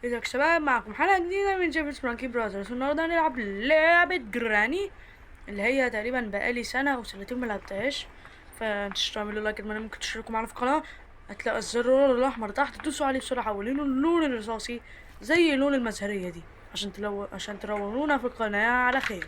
ازيك يا شباب، معكم حلقة جديدة من جيمس فرانكي براذرز. النهاردة هنلعب لعبة جراني اللي هي تقريبا بقالي سنة أو سنتين ملعبتهاش. فانتوا تعملوا لايك، كمان ممكن تشتركوا معانا في القناة. هتلاقوا الزر الأحمر تحت، تدوسوا عليه بسرعة ولونه اللون الرصاصي زي لون المزهرية دي عشان ترونونا في القناة على خير.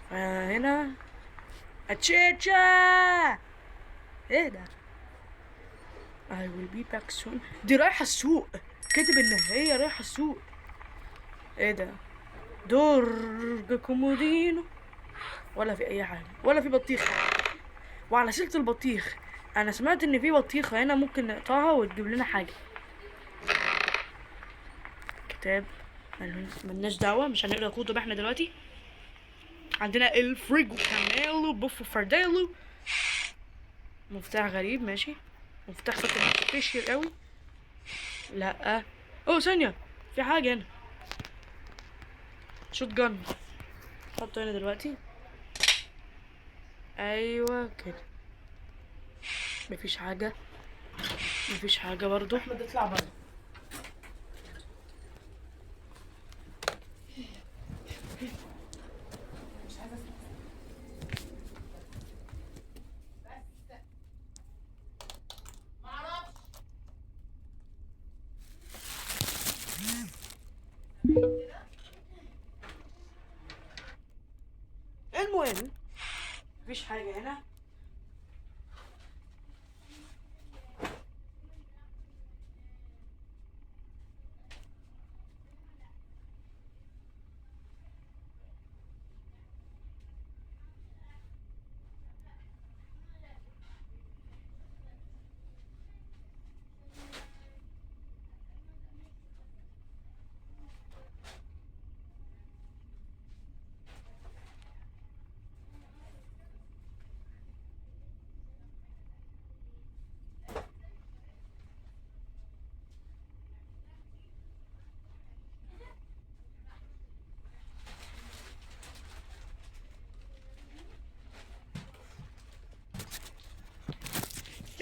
فهنا اتشيتشا ايه ده؟ I will be back soon. دي رايحة السوق، كاتب ان هي رايحة السوق. ايه ده؟ درج كومودينو، ولا في اي حاجة، ولا في بطيخ. وعلى سيرة البطيخ، انا سمعت ان في بطيخة هنا ممكن نقطعها وتجيب لنا حاجة. كتاب ملناش دعوة، مش هنقرا كتب احنا دلوقتي. عندنا الفريجو كاميلو بوفو فرديلو. مفتاح غريب، ماشي. مفتاح فاكر سبيشال قوي. لا، ثانية، في حاجة هنا. شوت جن، حطه هنا دلوقتي. ايوه كده. مفيش حاجة، مفيش حاجة برضو. احمد اطلع بره. المهم، مفيش حاجة هنا.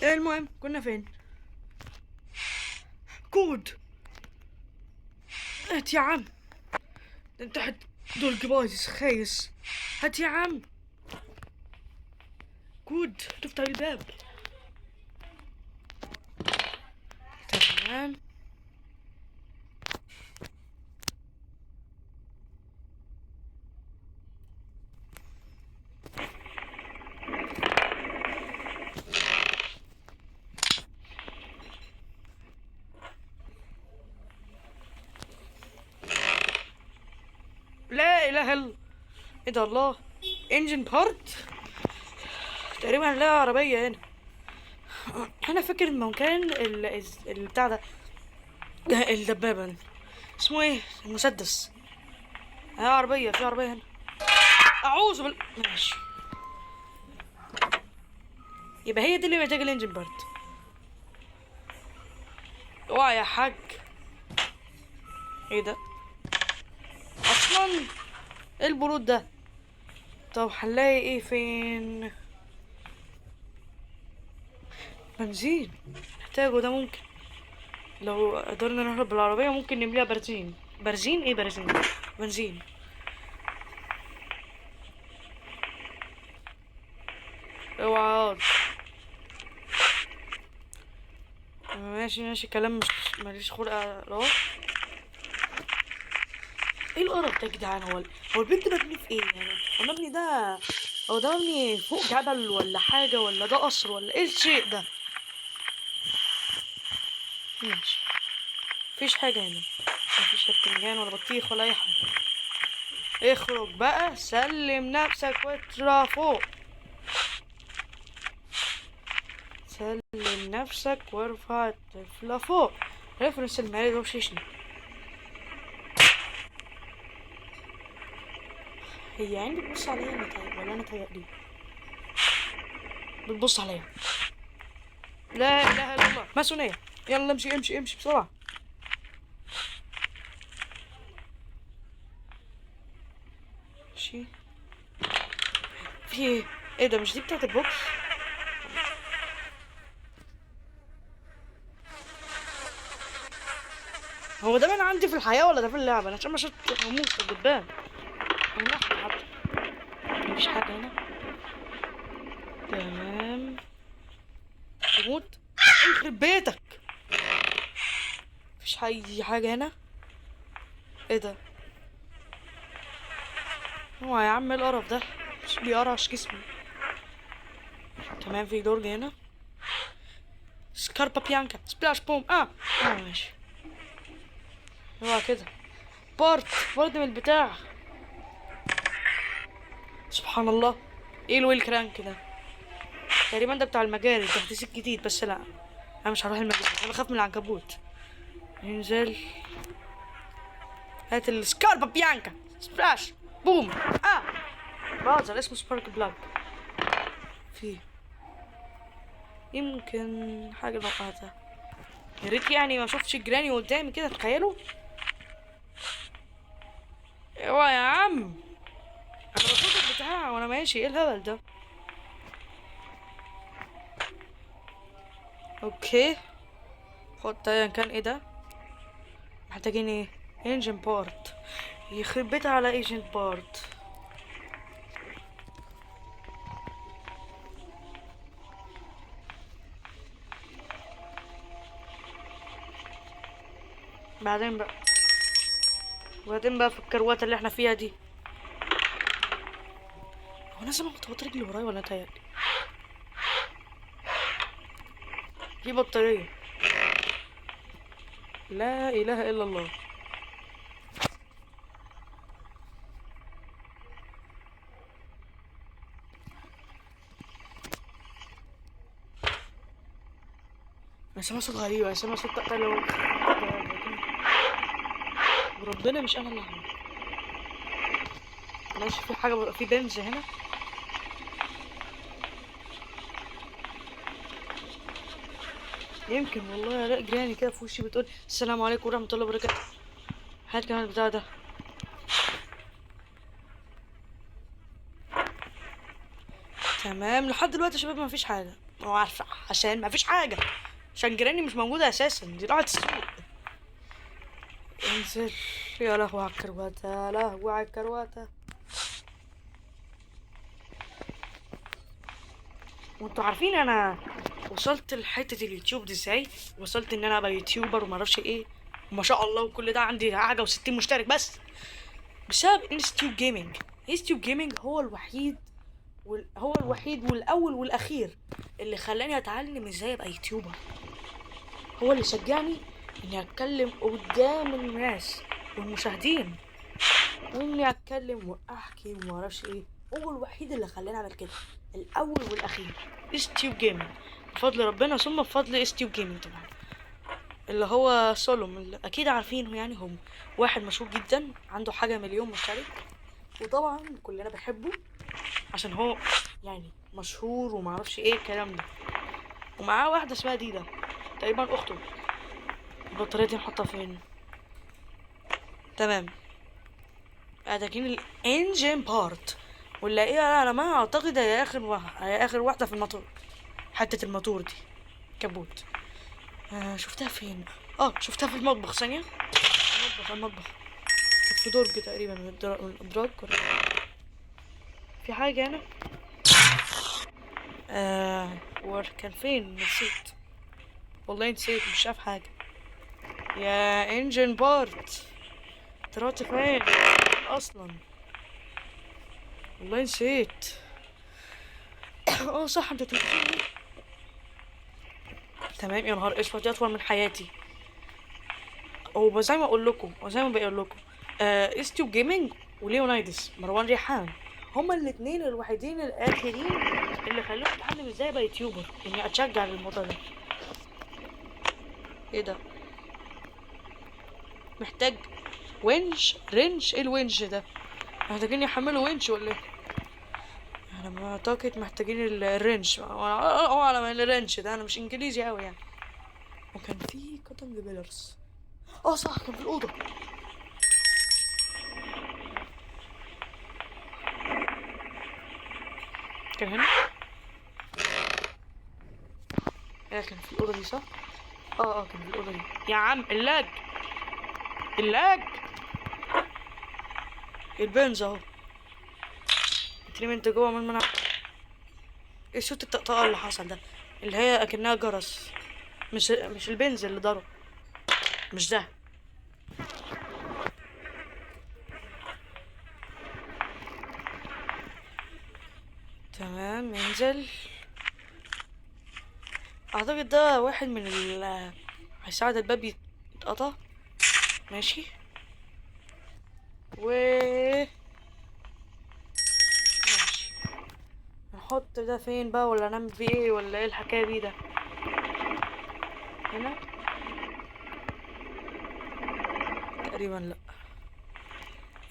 المهم، كنا فين؟ كود. هات يا عم، انت حد دول بايظ خايس. هات يا عم كود تفتح الباب. تمام. لا اله الا، ايه ده؟ الله، انجن بارت. تقريبا لا عربية هنا. انا فاكر المكان بتاع ده، الدبابة اسمه ايه؟ المسدس. عربية، في عربية هنا. اعوذ ماشي. يبقى هي دي اللي محتاجة الانجن بارت. اوعى يا حاج. ايه ده اصلا؟ ايه البرود ده؟ طب هنلاقي ايه فين؟ بنزين نحتاجه ده. ممكن لو قدرنا نهرب بالعربية ممكن نمليها برزين. برزين ايه؟ برزين، بنزين. اوعى. ماشي ماشي، كلام مش ماليش خلق اهو. ايه القرف ده يا جدعان؟ هو البيت ده مبني في ايه يعني؟ هو مبني ده، هو ده مبني فوق جبل ولا حاجة، ولا ده قصر، ولا ايه الشيء ده؟ ماشي، مفيش حاجة هنا. مفيش لا بتنجان ولا بطيخ ولا اي حاجة. اخرج بقى، سلم نفسك واطلع فوق. سلم نفسك وارفع الطفل فوق. ريفرنس المالي وشيشني. هي عندي بتبص عليا انا طيب ولا انا تهيألي؟ بتبص عليا. لا اله الا الله، ماسونية. يلا امشي امشي امشي بسرعة. ماشي. في ايه؟ ايه ده؟ مش دي بتاعت البوكس؟ هو ده من عندي في الحياة ولا ده في اللعبة؟ انا عشان ما شفت هموت الدبان. انا حتى مفيش حاجة هنا. تمام. تموت. يخرب بيتك. مفيش اي حاجة هنا. ايه ده؟ هو يا عم ايه القرف ده؟ مش بيقرش جسمي. تمام في درج هنا. سكاربا بيانكا سبلاش بوم. ماشي. هو كده. بارت من البتاع. سبحان الله. ايه الويل كرانك ده؟ تقريبا ده بتاع المجال التحديث الجديد، بس لا انا مش هروح المجال، انا بخاف من العنكبوت. انزل. هات السكاربا بيانكا سبلاش بوم. بازر اسمه سبارك بلاك. فيه يمكن حاجة نوقعتها. يا ريت يعني ما شفتش الجراني قدامي كده، تخيلوا. ايوه يا عم، انا بصوت البتاع وانا ماشي، ايه الهبل ده؟ اوكي خد ده كان ايه ده؟ محتاجين ايه؟ انجن بارت. يخرب بيتها على ايجنت بارت. بعدين بقى في الكروات اللي احنا فيها دي. هو انا سامع خطوات رجلي ورايا ولا تهيألي؟ دي بطارية. لا اله الا الله. انا سامع صوت غريب، انا سامع صوت تقلب. وربنا مش انا اللي عامل. ماشي في حاجة، في بنز هنا. يمكن والله الاقي جيراني كده في وشي بتقول السلام عليكم ورحمة الله وبركاته. هات كمان البتاع ده. تمام لحد دلوقتي يا شباب ما فيش حاجة. هو عارفة عشان ما فيش حاجة، عشان جيراني مش موجودة اساسا، دي راحت السوق. انزل. يا لهوي على الكرواتة، يا لهوي على الكرواتة. وانتوا عارفين انا وصلت لحتة اليوتيوب دي ازاي؟ وصلت ان انا ابقى يوتيوبر وما اعرفش ايه، وما شاء الله وكل ده عندي حاجة و60 مشترك بس بسبب انستيوب جيمنج. انستيوب جيمنج هو الوحيد والاول والاخير اللي خلاني اتعلم ازاي ابقى يوتيوبر. هو اللي شجعني اني اتكلم قدام الناس والمشاهدين، واني اتكلم واحكي وما اعرفش ايه. هو الوحيد اللي خلاني اعمل كده، الاول والاخير استيوب جيمنج. بفضل ربنا ثم بفضل استيوب جيمنج طبعا، اللي هو سولوم اللي اكيد عارفينه. يعني هم واحد مشهور جدا عنده حاجه مليون مشترك، وطبعا كلنا بنحبه عشان هو يعني مشهور وما اعرفش ايه الكلام ده. ومعاه واحده اسمها ديدا تقريبا اخته. البطاريه دي نحطها فين؟ تمام. اداكين الانجن بارت ولا ايه؟ انا ما اعتقد هي اخر واحده في الموتور. حته الموتور دي كبوت. شفتها فين؟ شفتها في المطبخ. ثانيه. المطبخ كانت في درج تقريبا من الادراج. في حاجه هنا. كان فين؟ نسيت والله، نسيت مش شايف حاجه. يا انجن بارت طلعت فين اصلا؟ والله نسيت. صح انت تنسيني. تمام. يا نهار اسود، دي اطول من حياتي. هو زي ما بقول لكم استيوب جيمنج وليونايدس مروان ريحان هما الاثنين الوحيدين الاخرين اللي خلوني اتعلم ازاي ابقى يوتيوبر، اني اتشجع للموضوع ده. ايه ده؟ محتاج ونش رنش. ايه الونش ده؟ محتاجين يحملوا ونش ولا ايه؟ انا ما اعتقد محتاجين الرنش. على الرنش ده انا مش انجليزي قوي يعني. وكان في كاتنج بيلرز. صح كان في الاوضه. كان هنا. كان في الاوضه دي صح. كان في الاوضه دي. يا عم اللاج. اللاج. البنز اهو. انت جوه من الملعب. ايه صوت الطقطقه اللي حصل ده؟ اللي هي اكنها جرس. مش البنز اللي ضرب. مش ده. تمام ينزل. اعتقد ده واحد من هيساعد الباب يتقطع. ماشي. ماشي. نحط ده فين بقى، ولا نعمل فيه ايه، ولا ايه الحكايه بيه ده؟ هنا تقريبا. لا.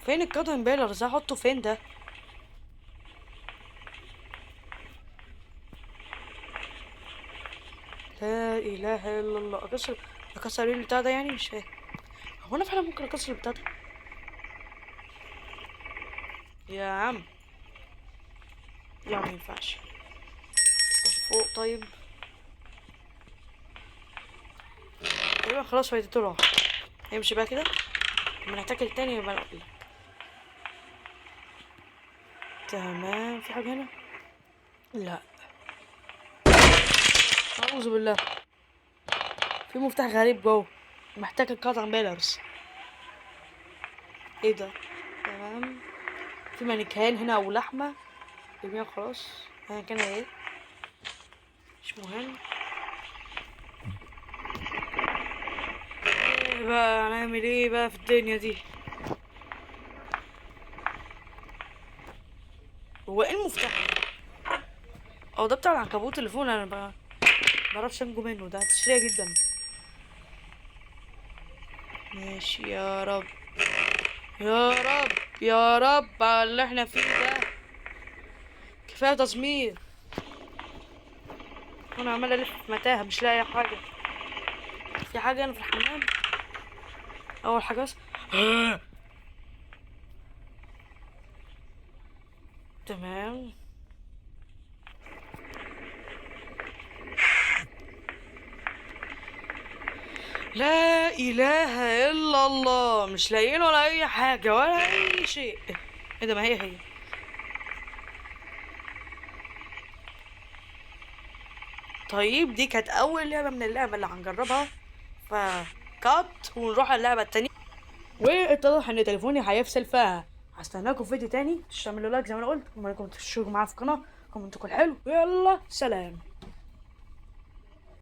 فين الكاتن بيلرز؟ هحطه فين ده؟ لا اله الا الله. اكسر ايه البتاع ده يعني؟ مش فاهم. هو انا فعلا ممكن اكسر البتاع ده؟ يا عم. لا ما ينفعش. طب فوق طيب. تقريبا خلاص فايدته راح. هيمشي بقى كده. لما نحتاج التاني يبقى نقول. تمام. في حاجة هنا؟ لا. اعوذ بالله. في مفتاح غريب جوه. محتاج الكاتن بيلرز. ايه ده؟ تمام. في مانيكان هنا او لحمة. ارميها خلاص. ايا كان ايه. مش مهم. ايه بقى هنعمل ايه بقى في الدنيا دي؟ هو ايه المفتاح؟ اه ده بتاع العنكبوت اللي فوق. انا بعرفش انجو منه. ده تسريع جدا. ماشي يا رب. يا رب. يا رب على اللي احنا فيه ده. كفايه تصمير. انا عمال الف في متاهه مش لاقي حاجه. في حاجه انا في الحمام. اول حاجه بس. تمام. لا اله الا الله. مش لاقيين ولا اي حاجه ولا اي شيء. ايه ده؟ ما هي. طيب دي كانت اول لعبه من اللعبه اللي هنجربها. فكات ونروح على اللعبه التانية. واتضح ان تليفوني هيفصل. هستناكم في فيديو تاني. تعملوا لايك زي ما انا قلت، وما تشتركوا معايا في القناه. كومنتكم حلو. يلا سلام.